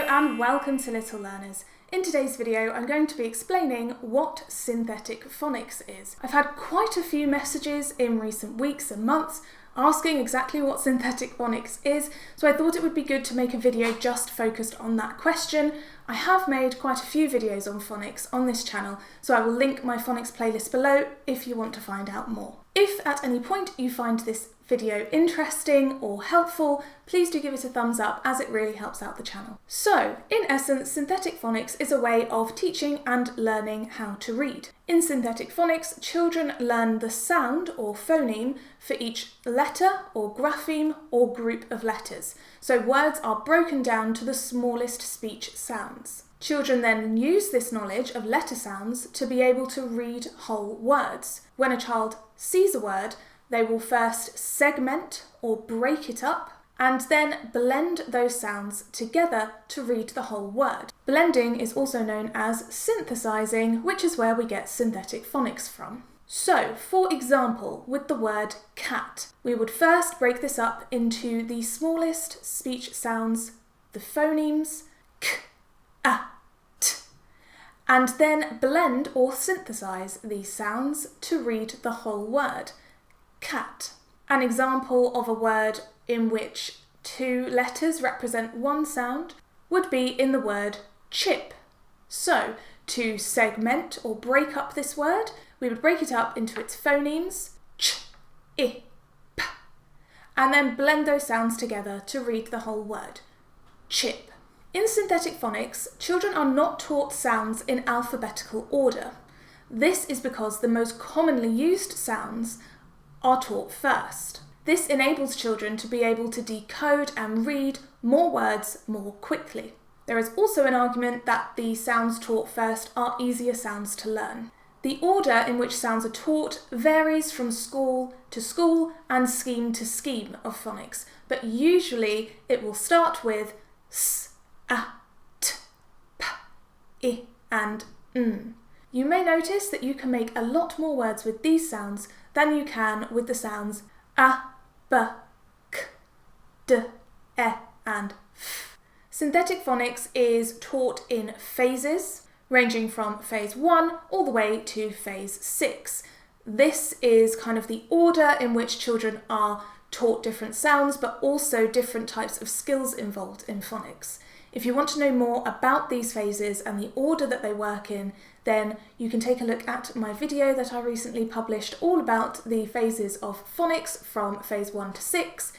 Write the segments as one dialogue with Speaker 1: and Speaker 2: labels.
Speaker 1: and welcome to Little Learners. In today's video I'm going to be explaining what synthetic phonics is. I've had quite a few messages in recent weeks and months asking exactly what synthetic phonics is, so I thought it would be good to make a video just focused on that question. I have made quite a few videos on phonics on this channel, so I will link my phonics playlist below if you want to find out more. If at any point you find this video interesting or helpful, please do give it a thumbs up as it really helps out the channel. So, in essence, synthetic phonics is a way of teaching and learning how to read. In synthetic phonics, children learn the sound or phoneme for each letter or grapheme or group of letters. So words are broken down to the smallest speech sounds. Children then use this knowledge of letter sounds to be able to read whole words. When a child sees a word, they will first segment or break it up and then blend those sounds together to read the whole word. Blending is also known as synthesizing, which is where we get synthetic phonics from. So, for example, with the word cat, we would first break this up into the smallest speech sounds, the phonemes, k, a, t, and then blend or synthesize these sounds to read the whole word. Cat. An example of a word in which two letters represent one sound would be in the word chip. So, to segment or break up this word, we would break it up into its phonemes, ch, I, p, and then blend those sounds together to read the whole word. Chip. In synthetic phonics, children are not taught sounds in alphabetical order. This is because the most commonly used sounds are taught first. This enables children to be able to decode and read more words more quickly. There is also an argument that the sounds taught first are easier sounds to learn. The order in which sounds are taught varies from school to school and scheme to scheme of phonics, but usually it will start with s, a, t, p, I, and n. You may notice that you can make a lot more words with these sounds than you can with the sounds a, b, k, d, e, and f. Synthetic phonics is taught in phases, ranging from phase 1 all the way to phase 6. This is kind of the order in which children are taught different sounds, but also different types of skills involved in phonics. If you want to know more about these phases and the order that they work in, then you can take a look at my video that I recently published all about the phases of phonics from phase 1 to 6.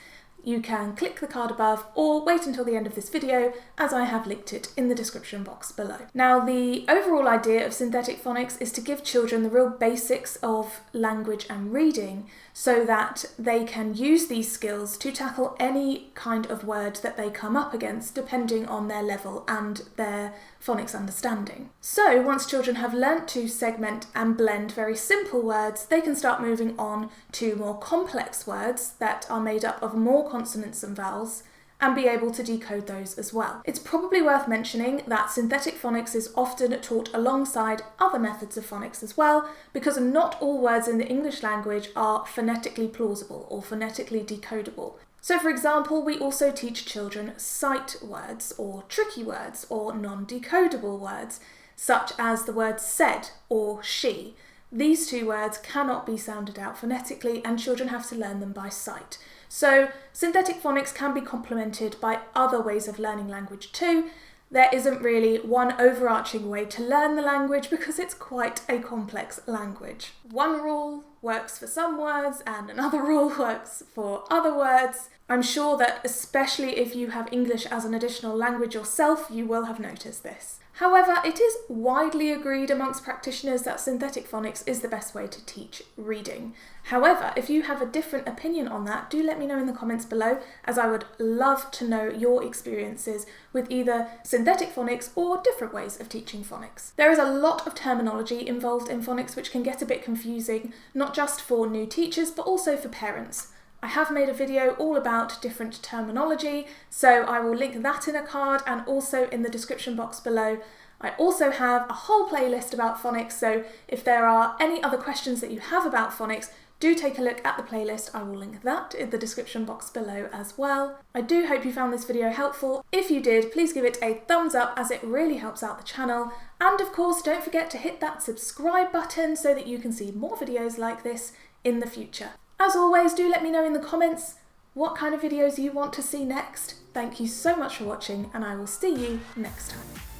Speaker 1: You can click the card above or wait until the end of this video as I have linked it in the description box below. Now, the overall idea of synthetic phonics is to give children the real basics of language and reading so that they can use these skills to tackle any kind of word that they come up against depending on their level and their phonics understanding. So once children have learnt to segment and blend very simple words, they can start moving on to more complex words that are made up of more consonants and vowels and be able to decode those as well. It's probably worth mentioning that synthetic phonics is often taught alongside other methods of phonics as well, because not all words in the English language are phonetically plausible or phonetically decodable. So for example, we also teach children sight words or tricky words or non-decodable words, such as the word said or she. These two words cannot be sounded out phonetically and children have to learn them by sight. So synthetic phonics can be complemented by other ways of learning language too. There isn't really one overarching way to learn the language because it's quite a complex language. One rule works for some words and another rule works for other words. I'm sure that especially if you have English as an additional language yourself, you will have noticed this. However, it is widely agreed amongst practitioners that synthetic phonics is the best way to teach reading. However, if you have a different opinion on that, do let me know in the comments below, as I would love to know your experiences with either synthetic phonics or different ways of teaching phonics. There is a lot of terminology involved in phonics which can get a bit confusing, not just for new teachers, but also for parents. I have made a video all about different terminology, so I will link that in a card and also in the description box below. I also have a whole playlist about phonics, so if there are any other questions that you have about phonics, do take a look at the playlist. I will link that in the description box below as well. I do hope you found this video helpful. If you did, please give it a thumbs up as it really helps out the channel. And of course, don't forget to hit that subscribe button so that you can see more videos like this in the future. As always, do let me know in the comments what kind of videos you want to see next. Thank you so much for watching, and I will see you next time.